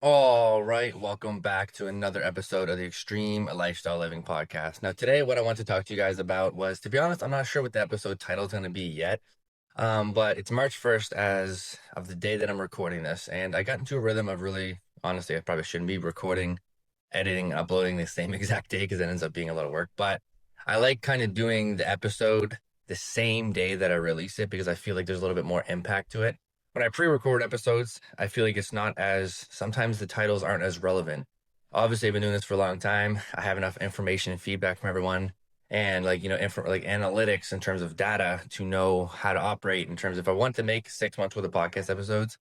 All right, welcome back to another episode of the Extreme Lifestyle Living Podcast. Now, today, what I want to talk to you guys about was, to be honest, I'm not sure what the episode title is going to be yet, but it's March 1st as of the day that I'm recording this, and I got into a rhythm of really, honestly, I probably shouldn't be recording, editing, and uploading the same exact day because it ends up being a lot of work, but I like kind of doing the episode the same day that I release it because I feel like there's a little bit more impact to it. When I pre-record episodes, I feel like it's not as sometimes the titles aren't as relevant. Obviously, I've been doing this for a long time. I have enough information and feedback from everyone and like analytics in terms of data to know how to operate in terms of if I want to make 6 months worth of podcast episodes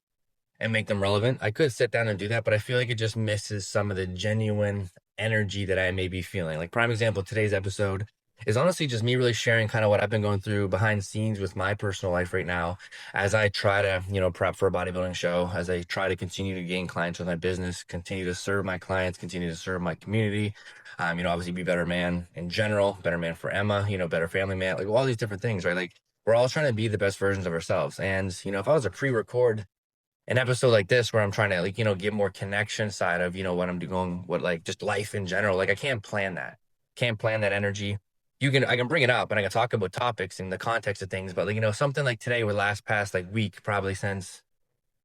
and make them relevant, I could sit down and do that, but I feel like it just misses some of the genuine energy that I may be feeling. Like prime example, today's episode is honestly just me really sharing kind of what I've been going through behind the scenes with my personal life right now as I try to, prep for a bodybuilding show, as I try to continue to gain clients with my business, continue to serve my clients, continue to serve my community. Obviously be better man in general, better man for Emma, better family man, like all these different things, right? Like we're all trying to be the best versions of ourselves. And, if I was to pre-record an episode like this where I'm trying to give more connection side of, what I'm doing, what like just life in general, like I can't plan that. Can't plan that energy. I can bring it up and I can talk about topics in the context of things, but like, something like today would last past like week, probably since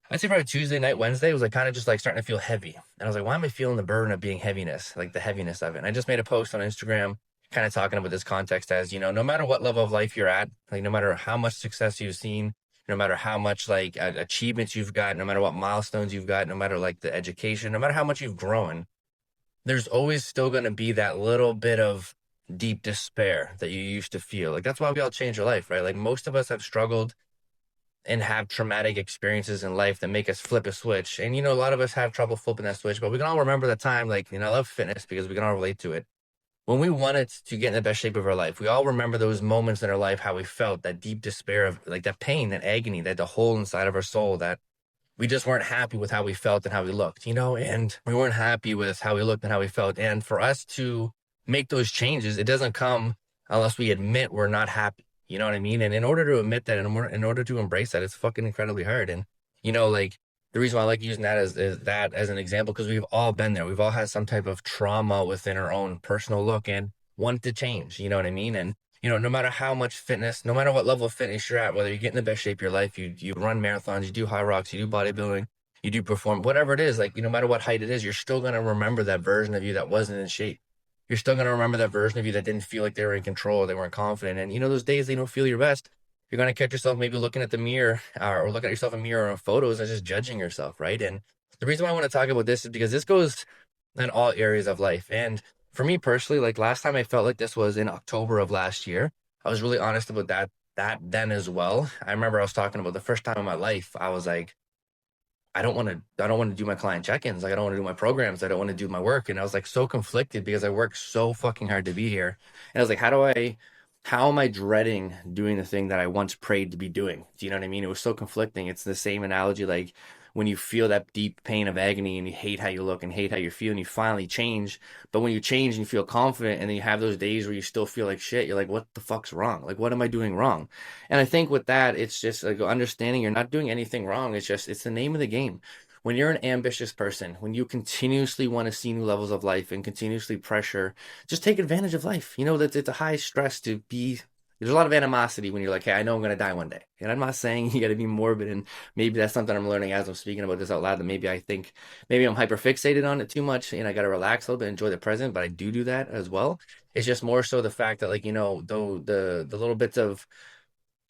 I'd say probably Tuesday night, Wednesday was like kind of just like starting to feel heavy. And I was like, why am I feeling the burden of being heaviness, like the heaviness of it? And I just made a post on Instagram kind of talking about this context as, no matter what level of life you're at, like no matter how much success you've seen, no matter how much like achievements you've got, no matter what milestones you've got, no matter like the education, no matter how much you've grown, there's always still going to be that little bit of deep despair that you used to feel. Like that's why we all change our life, right? Like most of us have struggled and have traumatic experiences in life that make us flip a switch. And a lot of us have trouble flipping that switch, but we can all remember the time, like, I love fitness because we can all relate to it. When we wanted to get in the best shape of our life, we all remember those moments in our life, how we felt that deep despair of like that pain, that agony, that the hole inside of our soul that we just weren't happy with how we felt and how we looked, and we weren't happy with how we looked and how we felt. And for us to make those changes, it doesn't come unless we admit we're not happy. You know what I mean? And in order to admit that and in order to embrace that, it's fucking incredibly hard. And, like the reason why I like using that is that as an example, because we've all been there. We've all had some type of trauma within our own personal look and want to change. You know what I mean? And no matter how much fitness, no matter what level of fitness you're at, whether you get in the best shape of your life, you run marathons, you do high rocks, you do bodybuilding, you do perform, whatever it is, like no matter what height it is, you're still gonna remember that version of you that wasn't in shape. You're still gonna remember that version of you that didn't feel like they were in control, they weren't confident. And those days they don't feel your best, you're gonna catch yourself maybe looking at the mirror or looking at yourself in a mirror or photos and just judging yourself, right? And the reason why I want to talk about this is because this goes in all areas of life. And for me personally, like last time I felt like this was in October of last year. I was really honest about that then as well. I remember I was talking about the first time in my life, I was like, I don't want to do my client check-ins. Like I don't want to do my programs. I don't want to do my work. And I was like so conflicted because I worked so fucking hard to be here. And I was like, how am I dreading doing the thing that I once prayed to be doing? Do you know what I mean? It was so conflicting. It's the same analogy like when you feel that deep pain of agony and you hate how you look and hate how you feel and you finally change. But when you change and you feel confident and then you have those days where you still feel like shit, you're like, what the fuck's wrong? Like, what am I doing wrong? And I think with that, it's just like understanding you're not doing anything wrong. It's the name of the game. When you're an ambitious person, when you continuously want to see new levels of life and continuously pressure, just take advantage of life. You know that it's a high stress to be. There's a lot of animosity when you're like, hey, I know I'm gonna die one day. And I'm not saying you got to be morbid, and maybe that's something I'm learning as I'm speaking about this out loud. That maybe I think maybe I'm hyper fixated on it too much, and I got to relax a little bit, enjoy the present. But I do that as well. It's just more so the fact that like though the little bits of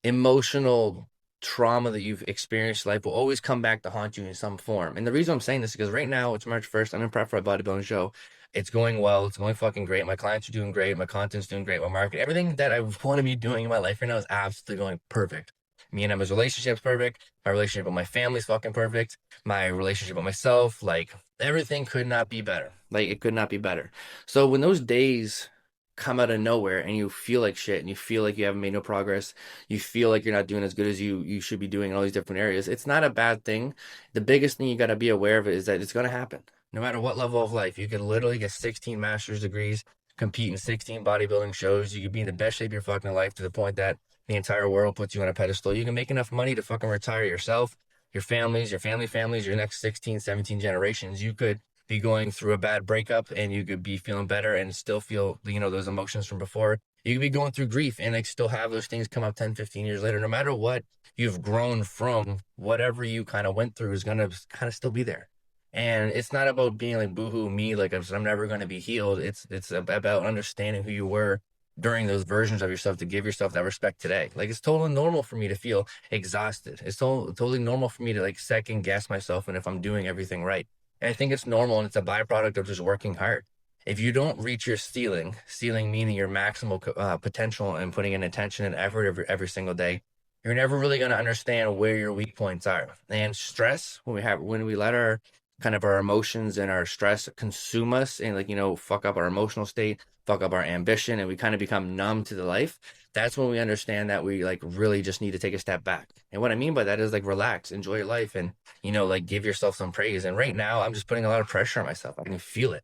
emotional trauma that you've experienced in life will always come back to haunt you in some form. And the reason I'm saying this is because right now it's March 1st. I'm in prep for a bodybuilding show. It's going well. It's going fucking great. My clients are doing great. My content's doing great. My market, everything that I want to be doing in my life right now is absolutely going perfect. Me and Emma's relationship's perfect. My relationship with my family's fucking perfect. My relationship with myself, like everything could not be better. Like it could not be better. So when those days come out of nowhere and you feel like shit and you feel like you haven't made no progress, you feel like you're not doing as good as you should be doing in all these different areas, it's not a bad thing. The biggest thing you got to be aware of is that it's going to happen no matter what level of life. You could literally get 16 master's degrees, compete in 16 bodybuilding shows. You could be in the best shape of your fucking life to the point that the entire world puts you on a pedestal. You can make enough money to fucking retire yourself. your families, your next 16, 17 generations. You could be going through a bad breakup and you could be feeling better and still feel, those emotions from before. You could be going through grief and like still have those things come up 10, 15 years later. No matter what you've grown from, whatever you kind of went through is going to kind of still be there. And it's not about being like boohoo me, like I'm never going to be healed. It's about understanding who you were during those versions of yourself to give yourself that respect today. Like it's totally normal for me to feel exhausted. It's totally normal for me to like second guess myself and if I'm doing everything right. And I think it's normal and it's a byproduct of just working hard. If you don't reach your ceiling meaning your maximal potential and putting in attention and effort every single day, you're never really going to understand where your weak points are. And stress, when we let our kind of our emotions and our stress consume us and like, fuck up our emotional state, fuck up our ambition, and we kind of become numb to the life, that's when we understand that we like really just need to take a step back. And what I mean by that is like relax, enjoy your life, and like give yourself some praise. And right now, I'm just putting a lot of pressure on myself. I can feel it.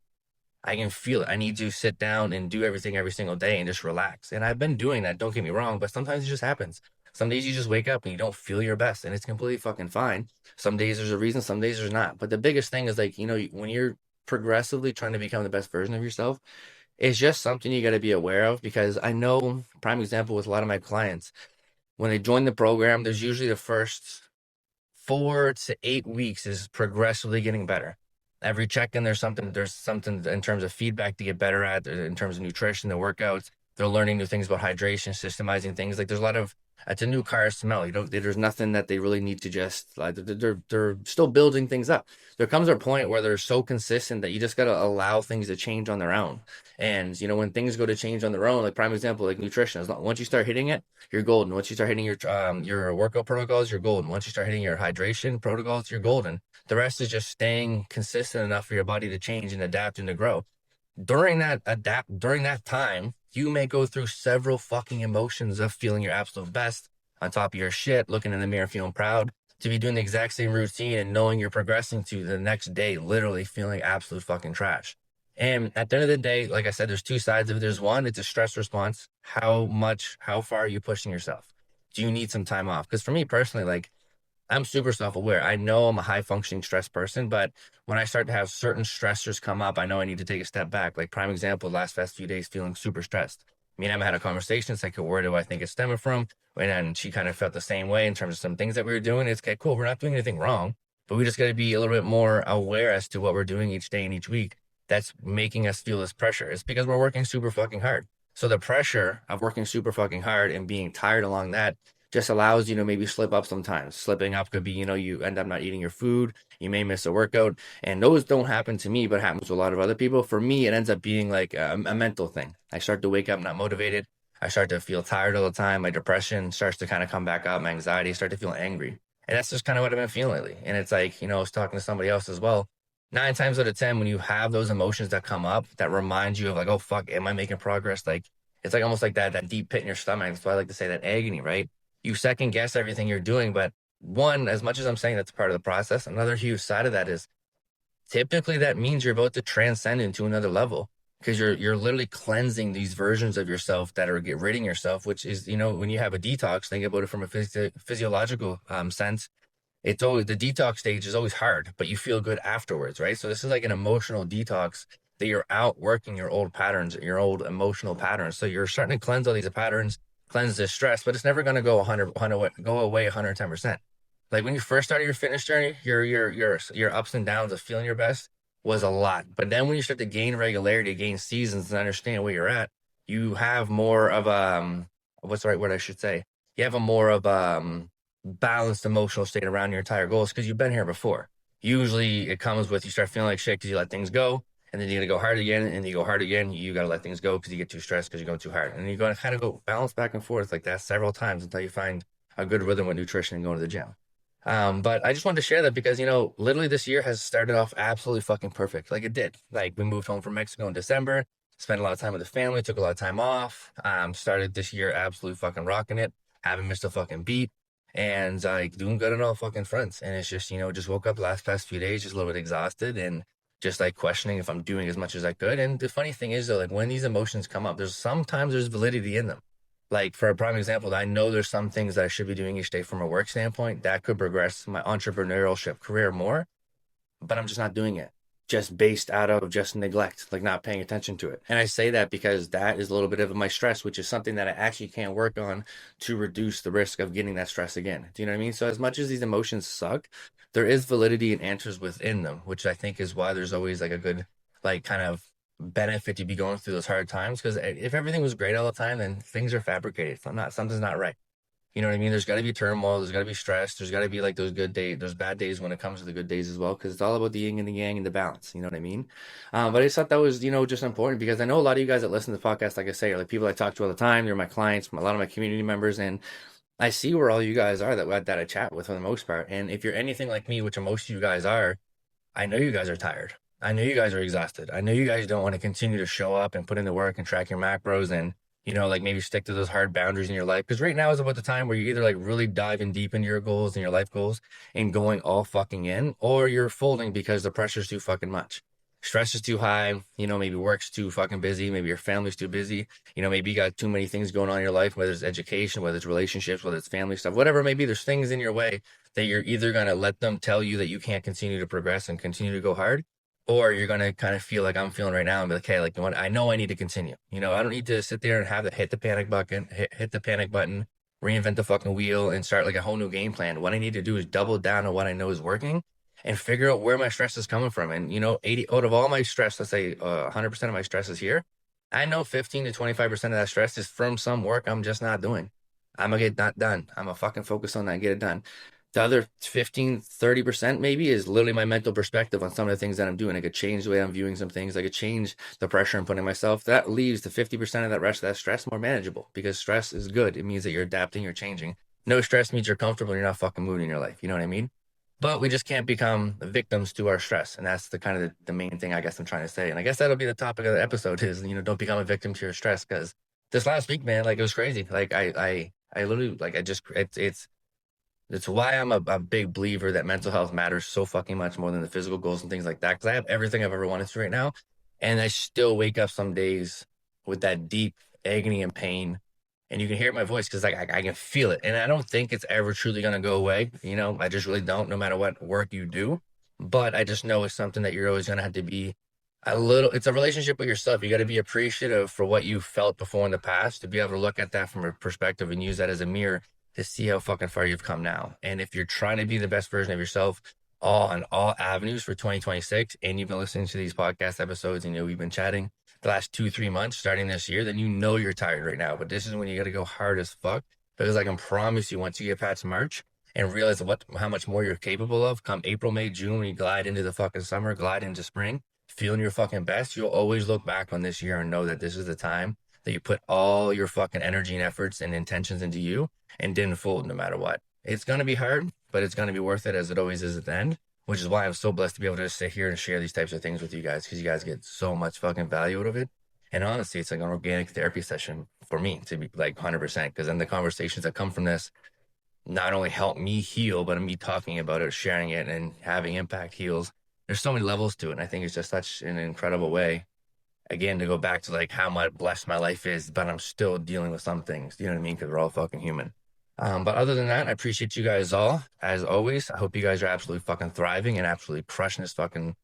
I can feel it. I need to sit down and do everything every single day and just relax. And I've been doing that, don't get me wrong, but sometimes it just happens. Some days you just wake up and you don't feel your best, and it's completely fucking fine. Some days there's a reason, some days there's not. But the biggest thing is like, when you're progressively trying to become the best version of yourself, it's just something you got to be aware of because I know, prime example with a lot of my clients, when they join the program, there's usually the first 4 to 8 weeks is progressively getting better. Every check-in, there's something in terms of feedback to get better at, in terms of nutrition, the workouts. They're learning new things about hydration, systemizing things. Like there's a lot of, it's a new car smell. There's nothing that they really need to just like. They're still building things up. There comes a point where they're so consistent that you just gotta allow things to change on their own. And when things go to change on their own, like prime example, like nutrition, once you start hitting it, you're golden. Once you start hitting your workout protocols, you're golden. Once you start hitting your hydration protocols, you're golden. The rest is just staying consistent enough for your body to change and adapt and to grow. During that time, you may go through several fucking emotions of feeling your absolute best, on top of your shit, looking in the mirror, feeling proud, to be doing the exact same routine and knowing you're progressing to the next day, literally feeling absolute fucking trash. And at the end of the day, like I said, there's two sides of it. There's one, it's a stress response. How far are you pushing yourself? Do you need some time off? Because for me personally, like I'm super self-aware. I know I'm a high functioning stress person, but when I start to have certain stressors come up, I know I need to take a step back. Like prime example, last few days feeling super stressed. Me and Emma had a conversation. It's like, where do I think it's stemming from? And then she kind of felt the same way in terms of some things that we were doing. It's okay, cool. We're not doing anything wrong, but we just got to be a little bit more aware as to what we're doing each day and each week. That's making us feel this pressure. It's because we're working super fucking hard. So the pressure of working super fucking hard and being tired along that just allows you to maybe slip up sometimes. Slipping up could be, you end up not eating your food, you may miss a workout, and those don't happen to me, but happens to a lot of other people. For me, it ends up being like a mental thing. I start to wake up not motivated. I start to feel tired all the time. My depression starts to kind of come back up. My anxiety start to feel angry. And that's just kind of what I've been feeling lately. And it's like, I was talking to somebody else as well. 9 times out of 10, when you have those emotions that come up, that remind you of like, oh fuck, am I making progress? Like it's like almost like that deep pit in your stomach. That's why I like to say that agony, right? You second guess everything you're doing. But one, as much as I'm saying that's part of the process, another huge side of that is typically that means you're about to transcend into another level because you're literally cleansing these versions of yourself that are get ridding yourself, which is, when you have a detox, think about it from a physiological sense. It's always the detox stage is always hard, but you feel good afterwards, right? So this is like an emotional detox that you're out working your old patterns, your old emotional patterns. So you're starting to cleanse all these patterns, cleanse this stress, but it's never going to go 100, go away 110%. Like when you first started your fitness journey, your ups and downs of feeling your best was a lot. But then when you start to gain regularity, gain seasons, and understand where you're at, you have more of what's the right word I should say? You have a more of balanced emotional state around your entire goals because you've been here before. Usually it comes with you start feeling like shit because you let things go, and then you got to go hard again, and you go hard again. You got to let things go because you get too stressed because you're going too hard, and you're going to kind of go balance back and forth like that several times until you find a good rhythm with nutrition and going to the gym. But I just wanted to share that because, literally this year has started off absolutely fucking perfect. Like it did. Like we moved home from Mexico in December, spent a lot of time with the family, took a lot of time off, started this year absolutely fucking rocking it, haven't missed a fucking beat, and like doing good on all fucking fronts. And it's just, just woke up the past few days, just a little bit exhausted and just like questioning if I'm doing as much as I could. And the funny thing is though, like when these emotions come up, there's validity in them. Like for a prime example, I know there's some things that I should be doing each day from a work standpoint that could progress my entrepreneurship career more, but I'm just not doing it. Just based out of just neglect, like not paying attention to it. And I say that because that is a little bit of my stress, which is something that I actually can work on to reduce the risk of getting that stress again. Do you know what I mean? So as much as these emotions suck, there is validity and answers within them, which I think is why there's always like a good, like kind of benefit to be going through those hard times. Because if everything was great all the time, then things are fabricated. Something's not right. You know what I mean? There's got to be turmoil. There's got to be stress. There's got to be like those good days, those bad days when it comes to the good days as well, because it's all about the yin and the yang and the balance. You know what I mean? But I just thought that was, just important because I know a lot of you guys that listen to the podcast, like I say, are like people I talk to all the time. They're my clients, a lot of my community members, and I see where all you guys are that I chat with for the most part. And if you're anything like me, which most of you guys are, I know you guys are tired. I know you guys are exhausted. I know you guys don't want to continue to show up and put in the work and track your macros and, like maybe stick to those hard boundaries in your life. Because right now is about the time where you're either like really diving deep into your goals and your life goals and going all fucking in, or you're folding because the pressure's too fucking much. Stress is too high. Maybe work's too fucking busy. Maybe your family's too busy. Maybe you got too many things going on in your life, whether it's education, whether it's relationships, whether it's family stuff, whatever it may be. There's things in your way that you're either going to let them tell you that you can't continue to progress and continue to go hard, or you're going to kind of feel like I'm feeling right now and be like, hey, like, you know what? I know I need to continue. I don't need to sit there and have to hit the panic button, hit the panic button, reinvent the fucking wheel and start like a whole new game plan. What I need to do is double down on what I know is working and figure out where my stress is coming from. And, 80 out of all my stress, let's say 100% of my stress is here. I know 15 to 25% of that stress is from some work I'm just not doing. I'm gonna get that done. I'm gonna fucking focus on that and get it done. The other 15, 30% maybe is literally my mental perspective on some of the things that I'm doing. I could change the way I'm viewing some things. I could change the pressure I'm putting on myself. That leaves the 50% of that rest of that stress more manageable because stress is good. It means that you're adapting, you're changing. No stress means you're comfortable, you're not fucking moving in your life. You know what I mean? But we just can't become victims to our stress. And that's the kind of the main thing I guess I'm trying to say. And I guess that'll be the topic of the episode is, don't become a victim to your stress. Because this last week, man, like it was crazy. Like I literally, like I just, it's why I'm a big believer that mental health matters so fucking much more than the physical goals and things like that. Because I have everything I've ever wanted to right now. And I still wake up some days with that deep agony and pain. And you can hear my voice because like I can feel it. And I don't think it's ever truly going to go away. I just really don't, no matter what work you do. But I just know it's something that you're always going to have to be it's a relationship with yourself. You got to be appreciative for what you felt before in the past to be able to look at that from a perspective and use that as a mirror to see how fucking far you've come now. And if you're trying to be the best version of yourself all on all avenues for 2026, and you've been listening to these podcast episodes and we've been chatting the last 2-3 months starting this year, then you're tired right now. But this is when you got to go hard as fuck because I can promise you once you get past March and realize how much more you're capable of come April, May, June, when you glide into the fucking summer, glide into spring, feeling your fucking best, you'll always look back on this year and know that this is the time that you put all your fucking energy and efforts and intentions into you and didn't fold no matter what. It's going to be hard, but it's going to be worth it as it always is at the end, which is why I'm so blessed to be able to just sit here and share these types of things with you guys because you guys get so much fucking value out of it. And honestly, it's like an organic therapy session for me to be like 100% because then the conversations that come from this not only help me heal, but me talking about it, sharing it, and having impact heals. There's so many levels to it. And I think it's just such an incredible way, again, to go back to like how much blessed my life is, but I'm still dealing with some things. You know what I mean? Because we're all fucking human. But other than that, I appreciate you guys all. As always, I hope you guys are absolutely fucking thriving and absolutely crushing this fucking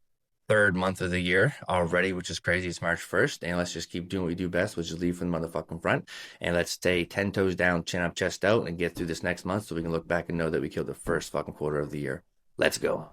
third month of the year already, which is crazy. It's March 1st. And let's just keep doing what we do best, which is lead from the motherfucking front. And let's stay 10 toes down, chin up, chest out, and get through this next month so we can look back and know that we killed the first fucking quarter of the year. Let's go.